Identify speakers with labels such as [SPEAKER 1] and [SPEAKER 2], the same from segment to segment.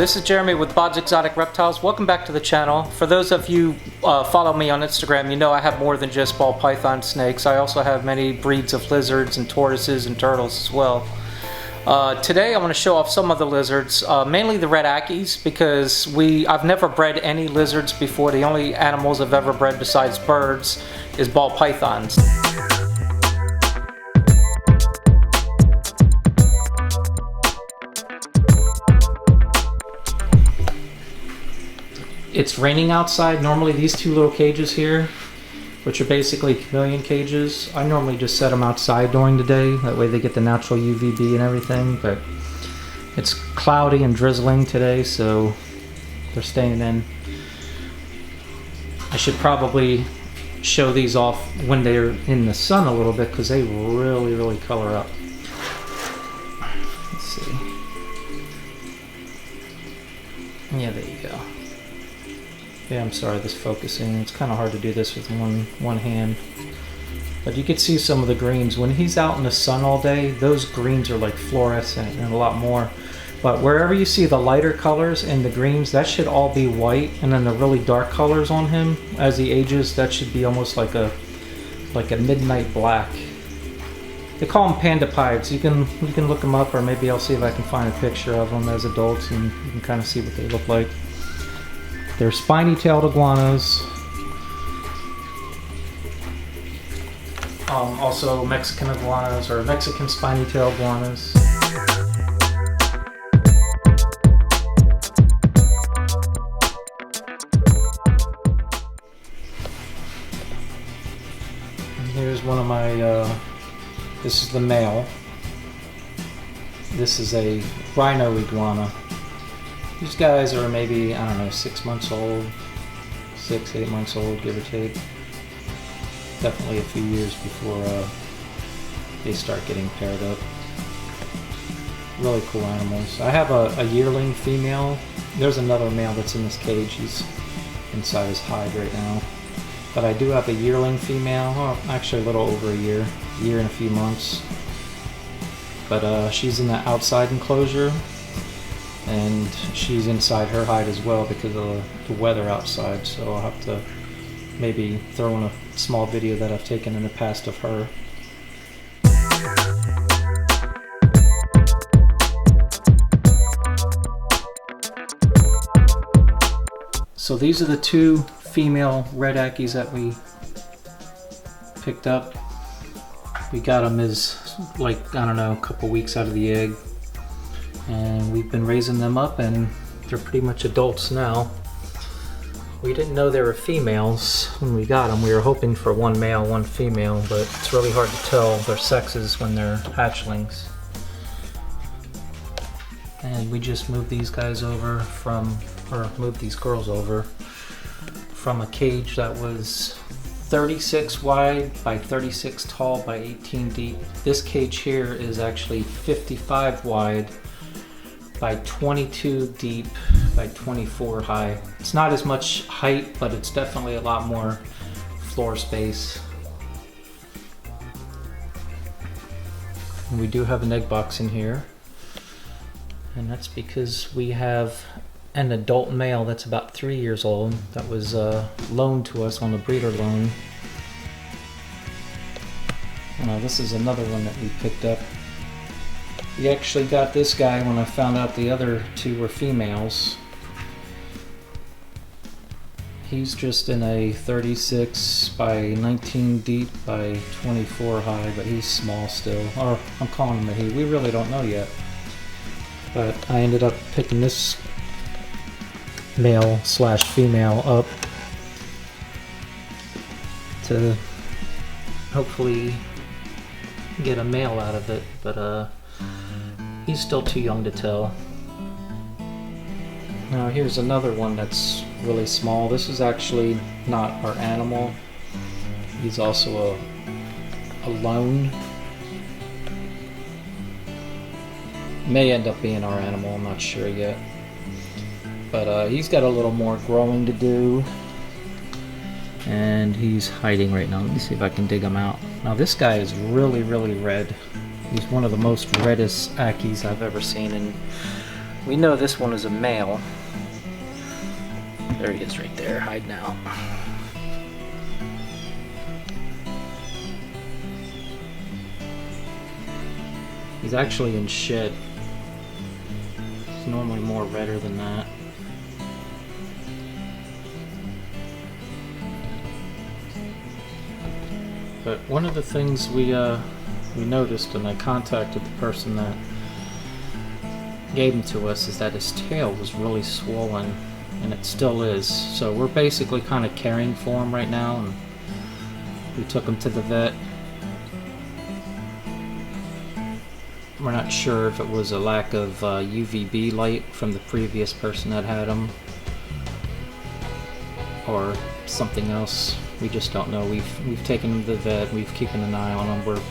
[SPEAKER 1] this is Jeremy with Bob's Exotic Reptiles. Welcome back to the channel. For those of you follow me on Instagram, you know I have more than just ball python snakes. I also have many breeds of lizards and tortoises and turtles as well. Today I want to show off some of the lizards, mainly the red ackies, because I've never bred any lizards before. The only animals I've ever bred besides birds is ball pythons. It's raining outside. Normally these two little cages here, which are basically chameleon cages, I normally just set them outside during the day. That way they get the natural UVB and everything, but it's cloudy and drizzling today, so they're staying in. I should probably show these off when they're in the sun a little bit, because they really color up. Let's see. Yeah, there you go. Yeah, I'm sorry, this focusing. It's kind of hard to do this with one hand. But you can see some of the greens. When he's out in the sun all day, those greens are like fluorescent and a lot more. But wherever you see the lighter colors and the greens, that should all be white. And then the really dark colors on him, as he ages, that should be almost like a midnight black. They call them panda pieds. You can look them up, or maybe I'll see if I can find a picture of them as adults, and you can kind of see what they look like. They're spiny-tailed iguanas. Also Mexican iguanas, or Mexican spiny-tailed iguanas. And here's one of my, this is the male. This is a rhino iguana. These guys are maybe, I don't know, 6 months old, 6-8 months old, give or take. Definitely a few years before they start getting paired up. Really cool animals. I have a yearling female. There's another male that's in this cage. He's inside his hide right now. But I do have a yearling female, actually a little over a year and a few months. But she's in the outside enclosure. And she's inside her hide as well because of the weather outside, so I'll have to maybe throw in a small video that I've taken in the past of her. So these are the two female red ackies that we picked up. We got them as, like, I don't know, a couple weeks out of the egg. And we've been raising them up, and they're pretty much adults now. We didn't know they were females when we got them. We were hoping for one male, one female, but it's really hard to tell their sexes when they're hatchlings. And we just moved these guys over moved these girls over from a cage that was 36 wide by 36 tall by 18 deep. This cage here is actually 55 wide by 22 deep by 24 high. It's not as much height, but it's definitely a lot more floor space. And we do have an egg box in here, and that's because we have an adult male that's about 3 years old that was loaned to us on a breeder loan. Now this is another one that we picked up. We actually got this guy when I found out the other two were females. He's just in a 36 by 19 deep by 24 high, but he's small still. Or I'm calling him a he. We really don't know yet. But I ended up picking this male slash female up to hopefully get a male out of it, but he's still too young to tell. Now here's another one that's really small. This is actually not our animal. He's also a loan. May end up being our animal, I'm not sure yet. But he's got a little more growing to do. And he's hiding right now. Let me see if I can dig him out. Now this guy is really red. He's one of the most reddest ackies I've ever seen, and we know this one is a male. There he is right there, hiding out. He's actually in shed. It's normally more redder than that. But one of the things we noticed, and I contacted the person that gave him to us, is that his tail was really swollen, and it still is. So we're basically kind of caring for him right now, and we took him to the vet. We're not sure if it was a lack of UVB light from the previous person that had him, or something else. We just don't know. We've taken him to the vet. We've keeping an eye on him. We're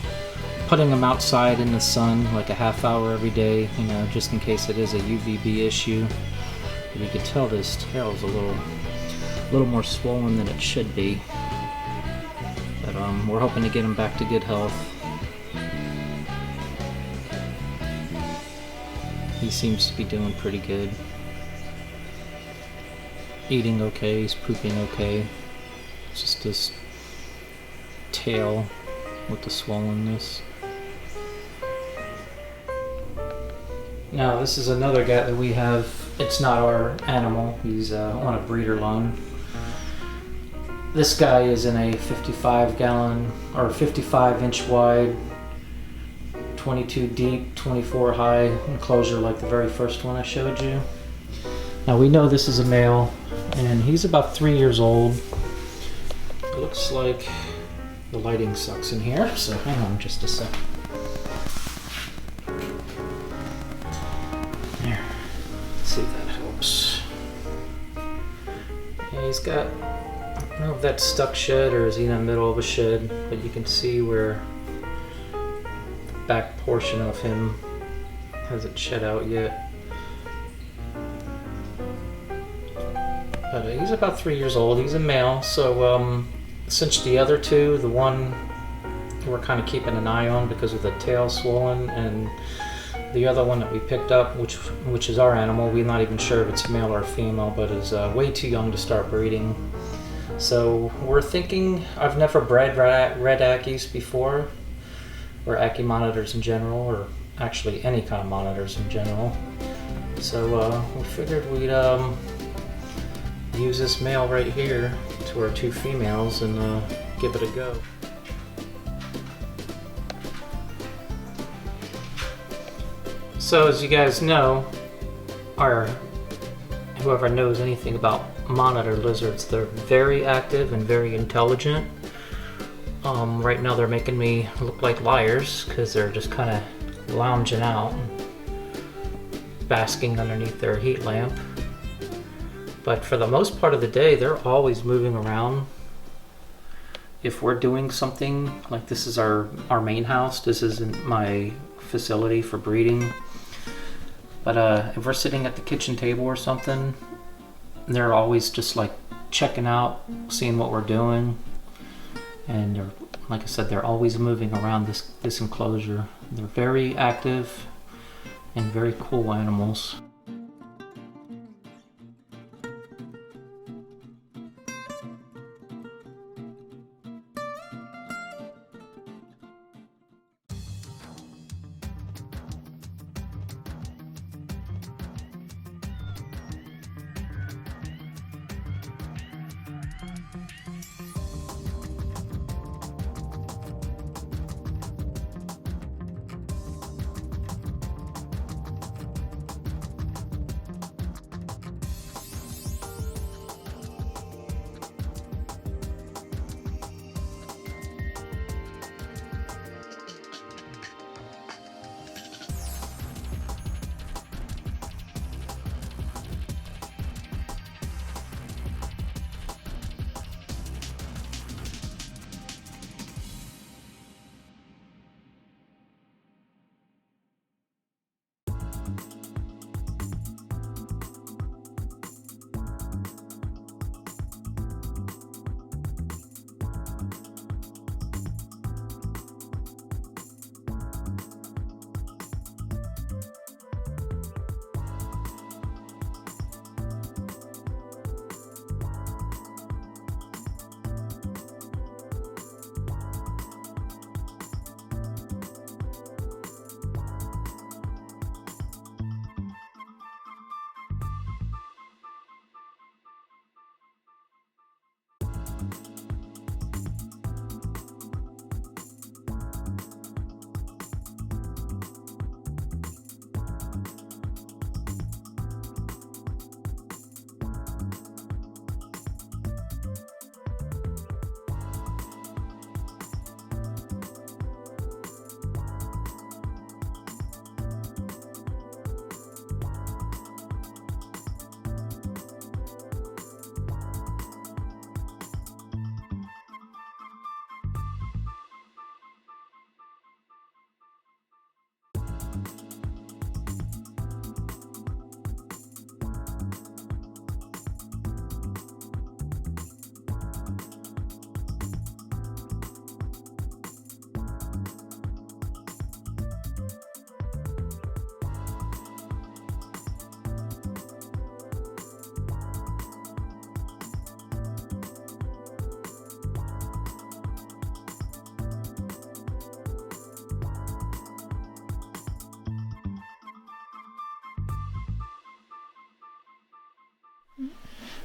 [SPEAKER 1] putting him outside in the sun like a half hour every day, you know, just in case it is a UVB issue. But you can tell this tail is a little more swollen than it should be. But we're hoping to get him back to good health. He seems to be doing pretty good. Eating okay, he's pooping okay. It's just this tail with the swollenness. Now this is another guy that we have. It's not our animal. He's on a breeder loan. This guy is in a 55-gallon or 55-inch wide, 22 deep, 24 high enclosure like the very first one I showed you. Now we know this is a male, and he's about 3 years old. It looks like the lighting sucks in here, so hang on just a sec. There. Let's see if that helps. Yeah, he's got, I don't know if that's stuck shed or is he in the middle of a shed, but you can see where the back portion of him hasn't shed out yet. But he's about 3 years old. He's a male, so since the other two, the one we're kind of keeping an eye on because of the tail swollen, and the other one that we picked up, which is our animal, we're not even sure if it's male or female, but is way too young to start breeding. So we're thinking, I've never bred red ackies before, or ackie monitors in general, or actually any kind of monitors in general. So we figured we'd use this male right here to our two females and give it a go. So as you guys know, or whoever knows anything about monitor lizards, they're very active and very intelligent. Right now they're making me look like liars because they're just kind of lounging out and basking underneath their heat lamp. But for the most part of the day, they're always moving around. If we're doing something, like this is our main house, this isn't my facility for breeding. But if we're sitting at the kitchen table or something, they're always just like checking out, seeing what we're doing. And they're, like I said, they're always moving around this enclosure. They're very active and very cool animals.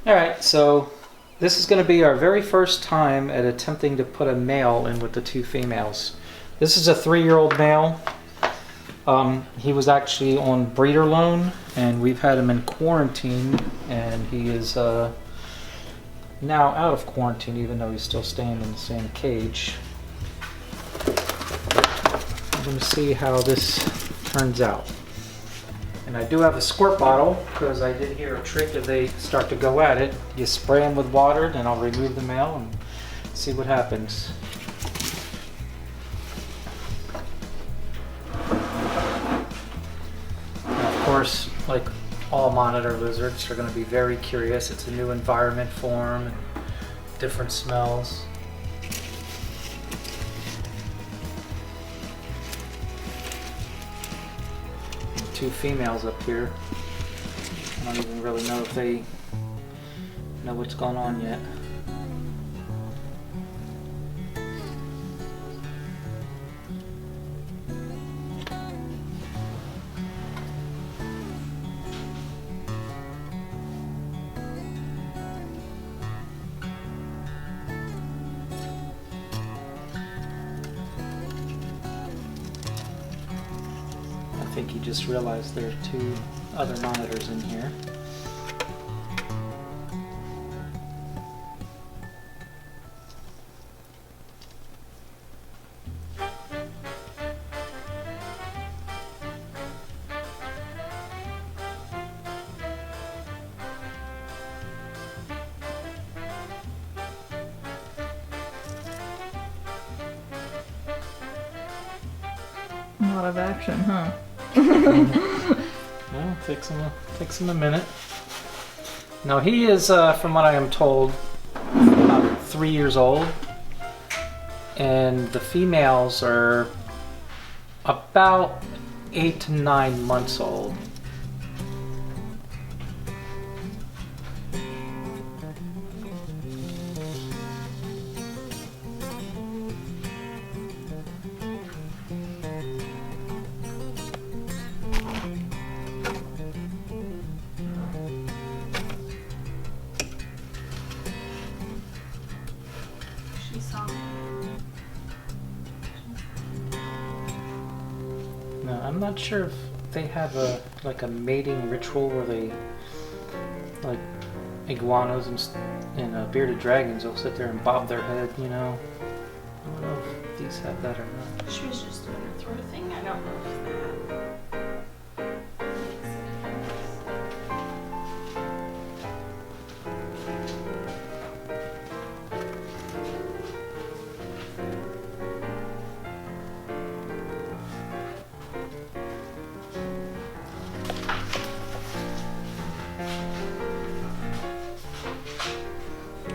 [SPEAKER 1] Alright, so this is going to be our very first time at attempting to put a male in with the two females. This is a 3-year-old male. He was actually on breeder loan, and we've had him in quarantine, and he is now out of quarantine, even though he's still staying in the same cage. I'm going to see how this turns out. And I do have a squirt bottle, because I did hear a trick if they start to go at it. You spray them with water, then I'll remove the male and see what happens. Of course, like all monitor lizards, are going to be very curious. It's a new environment for them, and different smells. Two females up here. I don't even really know if they know what's going on yet. I think he just realized there are 2 other monitors in here.
[SPEAKER 2] A lot of action, huh?
[SPEAKER 1] Well, takes him a minute. Now he is, from what I am told, about 3 years old, and the females are about 8 to 9 months old. Now, I'm not sure if they have a mating ritual where they, like iguanas and bearded dragons, will sit there and bob their head, you know. I don't know if these have that or not.
[SPEAKER 3] She was just doing her throat thing. I don't know if that makes a difference.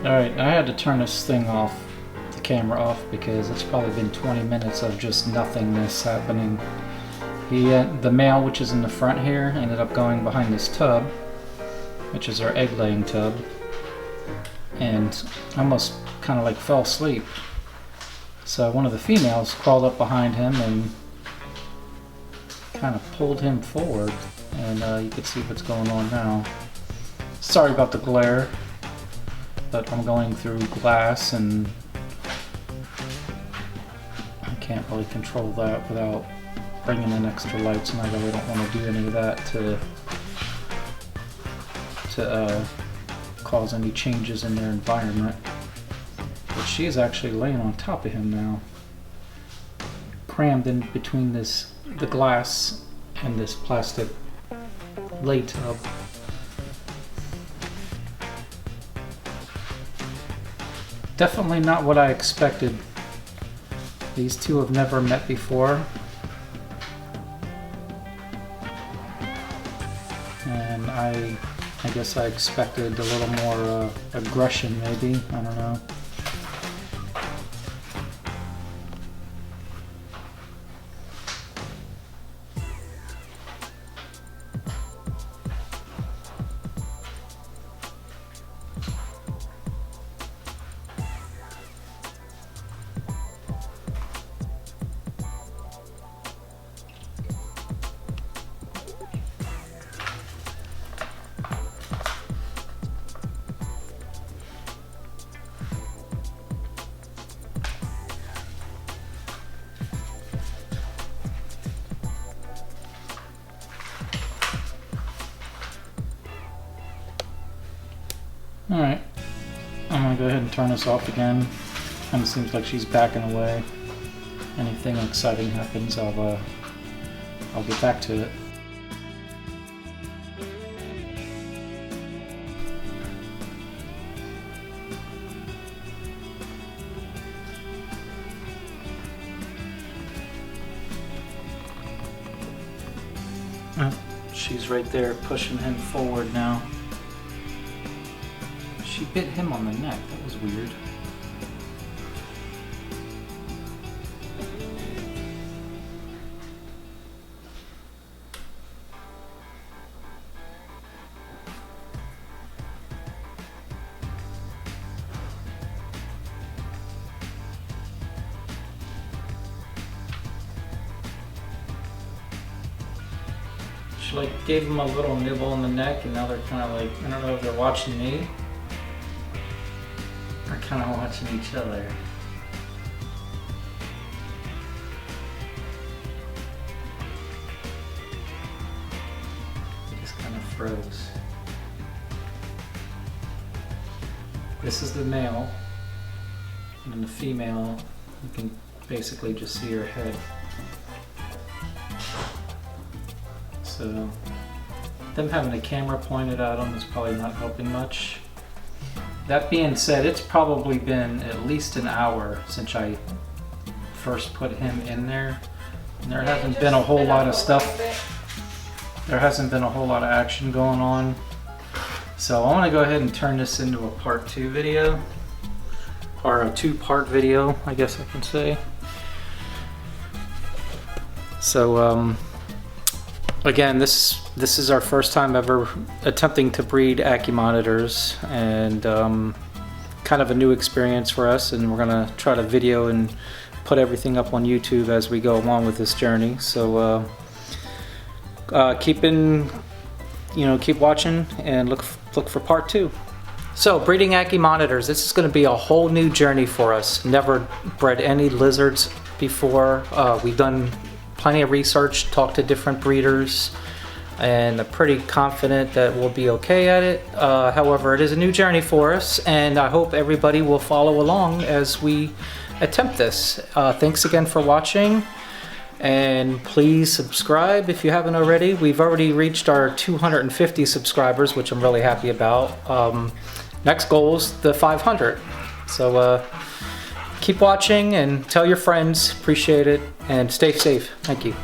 [SPEAKER 1] Alright, I had to turn this thing off, the camera off, because it's probably been 20 minutes of just nothingness happening. The male, which is in the front here, ended up going behind this tub, which is our egg laying tub, and almost kind of like fell asleep. So one of the females crawled up behind him and kind of pulled him forward, and you can see what's going on now. Sorry about the glare, but I'm going through glass and I can't really control that without bringing in extra lights, and I really don't want to do any of that to cause any changes in their environment. But she's actually laying on top of him now, crammed in between the glass and this plastic lay tub. Definitely not what I expected. These two have never met before. And I guess I expected a little more aggression, maybe. I don't know. Alright, I'm gonna go ahead and turn this off again. Kind of seems like she's backing away. Anything exciting happens, I'll get back to it. She's right there pushing him forward now. She bit him on the neck. That was weird. She like gave him a little nibble on the neck, and now they're kind of like, I don't know if they're watching me or kind of watching each other. He just kind of froze. This is the male, and in the female, you can basically just see her head. So them having a camera pointed at them is probably not helping much. That being said, it's probably been at least an hour since I first put him in there. And there hasn't been a whole lot of stuff. There hasn't been a whole lot of action going on. So I want to go ahead and turn this into a part 2 video. Or a 2-part video, I guess I can say. So again, this is our first time ever attempting to breed Ackie monitors, and kind of a new experience for us, and we're gonna try to video and put everything up on YouTube as we go along with this journey. So keep watching and look for part 2. So breeding Ackie monitors, this is going to be a whole new journey for us. Never bred any lizards before. We've done plenty of research, talked to different breeders, and I'm pretty confident that we'll be okay at it. However, it is a new journey for us, and I hope everybody will follow along as we attempt this. Thanks again for watching, and please subscribe if you haven't already. We've already reached our 250 subscribers, which I'm really happy about. Next goal is the 500. So keep watching and tell your friends. Appreciate it, and stay safe. Thank you.